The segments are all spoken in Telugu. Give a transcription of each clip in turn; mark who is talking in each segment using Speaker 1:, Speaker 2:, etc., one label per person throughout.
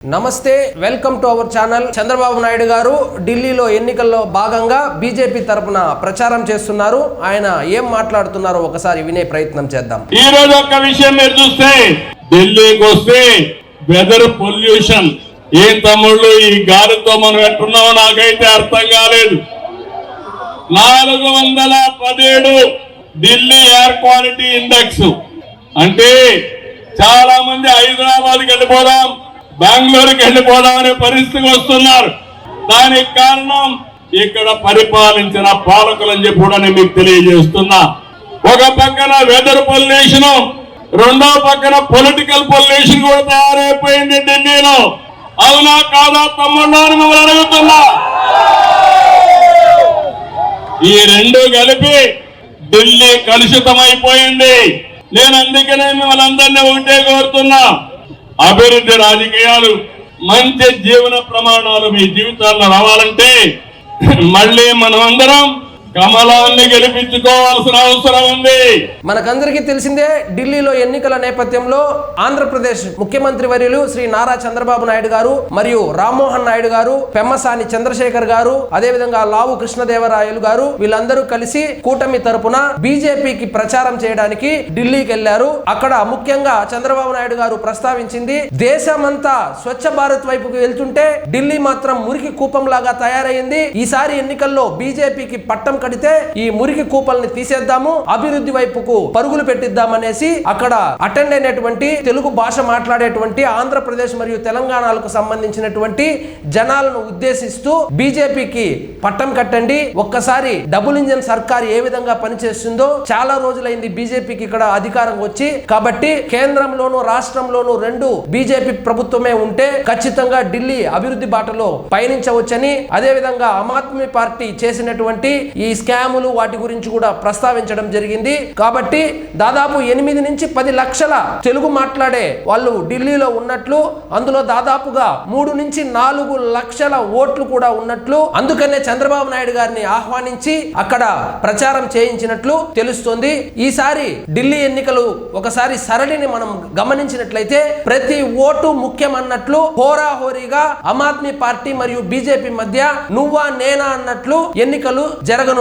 Speaker 1: నమస్తే, welcome to our channel. Chandrababu Naidu గారు ఢిల్లీలో ఎన్నికల్లో భాగంగా బీజేపీ తరపున ప్రచారం చేస్తున్నారు. ఆయన ఏం మాట్లాడుతున్నారో ఒకసారి వినే ప్రయత్నం చేద్దాం.
Speaker 2: ఈ రోజు ఒక విషయం మీరు చూస్తే, ఢిల్లీకి వస్తే వెదర్ పొల్యూషన్ ఏ తమ్ముళ్ళు ఈ గాలితో మనం ఎట్టున్నామో నాకైతే అర్థం కాలేదు. 417 ఢిల్లీ ఎయిర్ క్వాలిటీ ఇండెక్స్ అంటే చాలా మంది హైదరాబాద్కి వెళ్ళిపోదాం, బెంగళూరుకి వెళ్ళిపోదాం అనే పరిస్థితికి వస్తున్నారు. దానికి కారణం ఇక్కడ పరిపాలించిన పాలకులు అని చెప్పి కూడా నేను మీకు తెలియజేస్తున్నా. ఒక పక్కన వెదర్ పొల్యూషన్, రెండో పక్కన పొలిటికల్ పొల్యూషన్ కూడా తయారైపోయింది ఢిల్లీలో. అవునా కాదా తమ్ముళ్ళు అని మిమ్మల్ని అడుగుతున్నా. ఈ రెండు కలిపి ఢిల్లీ కలుషితమైపోయింది. నేను అందుకనే మిమ్మల్ని అందరినీ ఒకటే కోరుతున్నా, అభివృద్ధి రాజకీయాలు, మంచి జీవన ప్రమాణాలు మీ జీవితాల్లో రావాలంటే మళ్ళీ మనమందరం కమలాన్ని గెలిపించుకోవాల్సిన అవసరం ఉంది.
Speaker 1: మనకందరికీ తెలిసిందే, ఢిల్లీలో ఎన్నికల నేపథ్యంలో ఆంధ్రప్రదేశ్ ముఖ్యమంత్రి వర్యులు శ్రీ నారా చంద్రబాబు నాయుడు గారు మరియు రామ్మోహన్ నాయుడు గారు, పెమ్మసాని చంద్రశేఖర్ గారు, అదేవిధంగా లావు కృష్ణదేవరాయలు గారు వీళ్ళందరూ కలిసి కూటమి తరపున బీజేపీకి ప్రచారం చేయడానికి ఢిల్లీకి వెళ్లారు. అక్కడ ముఖ్యంగా చంద్రబాబు నాయుడు గారు ప్రస్తావించింది, దేశమంతా స్వచ్ఛ భారత్ వైపుకు వెళ్తుంటే ఢిల్లీ మాత్రం మురికి కూపం లాగా తయారైంది. ఈసారి ఎన్నికల్లో బీజేపీకి పట్టం కడితే ఈ మురికి కూపల్ని తీసేద్దాము, అభివృద్ధి వైపుకు పరుగులు పెట్టిద్దామనేసి అక్కడ అటెండ్ అయినటువంటి తెలుగు భాష మాట్లాడేటువంటి ఆంధ్రప్రదేశ్ మరియు తెలంగాణకు సంబంధించినటువంటి జనాలను ఉద్దేశిస్తూ బీజేపీకి పట్టం కట్టండి, ఒక్కసారి డబుల్ ఇంజన్ సర్కార్ ఏ విధంగా పనిచేస్తుందో, చాలా రోజులైంది బీజేపీకి ఇక్కడ అధికారం వచ్చి, కాబట్టి కేంద్రంలోను రాష్ట్రంలోను రెండు బీజేపీ ప్రభుత్వమే ఉంటే ఖచ్చితంగా ఢిల్లీ అభివృద్ధి బాటలో పయనించవచ్చని, అదేవిధంగా ఆమ్ ఆద్మీ పార్టీ చేసినటువంటి ఈ స్కాములు వాటి గురించి కూడా ప్రస్తావించడం జరిగింది. కాబట్టి దాదాపు 8 నుంచి 10 లక్షల తెలుగు మాట్లాడే వాళ్ళు ఢిల్లీలో ఉన్నట్లు, అందులో దాదాపుగా 3 నుంచి 4 లక్షల ఓట్లు కూడా ఉన్నట్లు, అందుకనే చంద్రబాబు నాయుడు గారిని ఆహ్వానించి అక్కడ ప్రచారం చేయించినట్లు తెలుస్తోంది. ఈసారి ఢిల్లీ ఎన్నికలు ఒకసారి సరళిని మనం గమనించినట్లయితే ప్రతి ఓటు ముఖ్యం అన్నట్లు హోరాహోరీగా ఆమ్ ఆద్మీ పార్టీ మరియు బీజేపీ మధ్య నువ్వా నేనా అన్నట్లు ఎన్నికలు జరగనున్నాయి.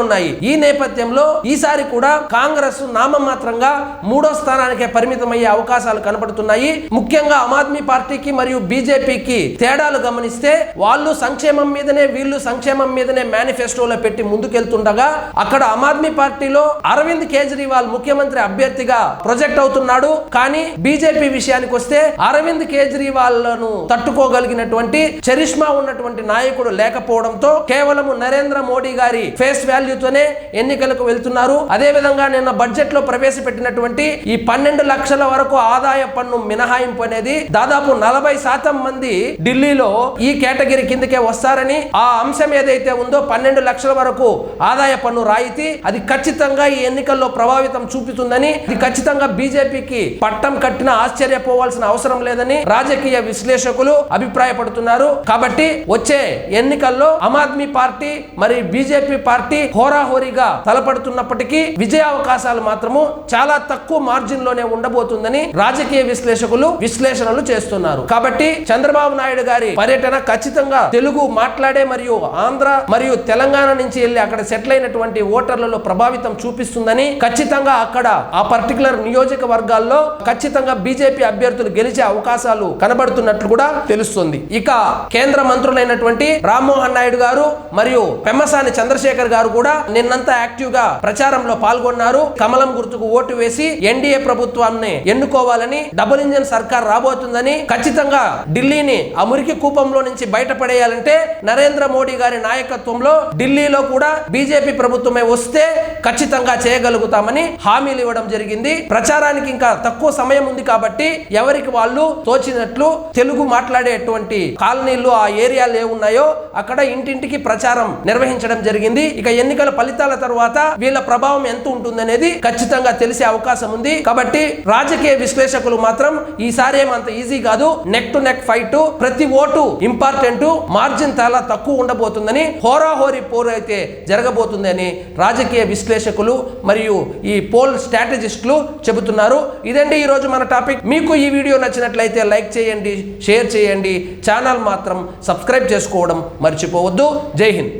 Speaker 1: ఈ నేపథ్యంలో ఈసారి కూడా కాంగ్రెస్ నామమాత్రంగా 3వ స్థానానికే పరిమితమయ్యే అవకాశాలు కనబడుతున్నాయి. ముఖ్యంగా ఆమ్ ఆద్మీ పార్టీకి మరియు బీజేపీకి తేడాలు గమనిస్తే, వాళ్ళు సంక్షేమం మీదనే వీళ్ళు సంక్షేమం మీదనే మేనిఫెస్టోలో పెట్టి ముందుకెళ్తుండగా, అక్కడ ఆమ్ ఆద్మీ పార్టీలో అరవింద్ కేజ్రీవాల్ ముఖ్యమంత్రి అభ్యర్థిగా ప్రొజెక్ట్ అవుతున్నాడు. కానీ బీజేపీ విషయానికి వస్తే అరవింద్ కేజ్రీవాల్ ను తట్టుకోగలిగినటువంటి చరిష్మా ఉన్నటువంటి నాయకుడు లేకపోవడంతో కేవలం నరేంద్ర మోడీ గారి ఫేస్ వాల్యూతోనే ఎన్నికలకు వెళ్తున్నారు. అదే విధంగా నిన్న బడ్జెట్ లో ప్రవేశపెట్టినటువంటి ఈ 12 లక్షల వరకు ఆదాయ పన్ను మినహాయింపు అనేది దాదాపు 40% మంది ఢిల్లీలో ఈ కేటగిరీ కిందకే వస్తారని, ఆ అంశం ఏదైతే ఉందో 12 లక్షల వరకు ఆదాయ పన్ను రాయితీ, అది ఖచ్చితంగా ఈ ఎన్నికల్లో ప్రభావితం చూపుతుందని, ఇది ఖచ్చితంగా బీజేపీకి పట్టం కట్టిన ఆశ్చర్యపోవాల్సిన అవసరం లేదని రాజకీయ విశ్లేషకులు అభిప్రాయపడుతున్నారు. కాబట్టి వచ్చే ఎన్నికల్లో ఆమ్ ఆద్మీ పార్టీ మరి బీజేపీ పార్టీ హోరాహోరీగా తలపడుతున్నప్పటికీ విజయ అవకాశాలు మాత్రము చాలా తక్కువ మార్జిన్ లోనే ఉండబోతుందని రాజకీయ విశ్లేషకులు విశ్లేషణలు చేస్తున్నారు. కాబట్టి చంద్రబాబు నాయుడు గారి పర్యటన ఖచ్చితంగా తెలుగు మాట్లాడే మరియు ఆంధ్ర మరియు తెలంగాణ నుంచి వెళ్లి అక్కడ సెటిల్ అయినటువంటి ఓటర్లలో ప్రభావితం చూపిస్తుందని, ఖచ్చితంగా అక్కడ ఆ పర్టికులర్ నియోజకవర్గాల్లో ఖచ్చితంగా బీజేపీ అభ్యర్థులు గెలిచే అవకాశాలు కనబడుతున్నట్లు కూడా తెలుస్తుంది. ఇక కేంద్ర మంత్రులైనటువంటి రామ్మోహన్ నాయుడు గారు మరియు పెమ్మసాని చంద్రశేఖర్ గారు కూడా నిన్నంతా యాక్టివ్ గా ప్రచారంలో పాల్గొన్నారు. కమలం గుర్తుకు ఓటు వేసి ఎన్డీఏ ప్రభుత్వాన్ని ఎన్నుకోవాలని, డబుల్ ఇంజన్ సర్కార్ రాబోతుందని, ఖచ్చితంగా ఢిల్లీని ఆ మురికి కూపంలో నుంచి బయటపడేయాలంటే నరేంద్ర మోడీ గారి నాయకత్వంలో ఢిల్లీలో కూడా బీజేపీ ప్రభుత్వమే వస్తే ఖచ్చితంగా చేయగలుగుతామని హామీలు ఇవ్వడం జరిగింది. ప్రచారానికి ఇంకా తక్కువ సమయం ఉంది కాబట్టి ఎవరికి వాళ్ళు తోచినట్లు తెలుగు మాట్లాడేటువంటి కాలనీలు, ఆ ఏరియాలు ఏ ఉన్నాయో అక్కడ ఇంటింటికి ప్రచారం నిర్వహించడం జరిగింది. ఇక ఎన్నికల ఎన్నికల ఫలితాల తర్వాత వీళ్ళ ప్రభావం ఎంత ఉంటుందనేది ఖచ్చితంగా తెలిసే అవకాశం ఉంది. కాబట్టి రాజకీయ విశ్లేషకులు మాత్రం ఈసారి ఏమంత ఈజీ కాదు, నెక్ టు నెక్ ఫైట్, ప్రతి ఓటు ఇంపార్టెంట్, మార్జిన్ చాలా తక్కువ ఉండబోతుందని, హోరాహోరీ పోరు అయితే జరగబోతుంది అని రాజకీయ విశ్లేషకులు మరియు ఈ పోల్ స్ట్రాటజిస్టులు చెబుతున్నారు. ఇదండి ఈ రోజు మన టాపిక్. మీకు ఈ వీడియో నచ్చినట్లయితే లైక్ చేయండి, షేర్ చేయండి, ఛానల్ మాత్రం సబ్స్క్రైబ్ చేసుకోవడం మర్చిపోవద్దు. జై హింద్.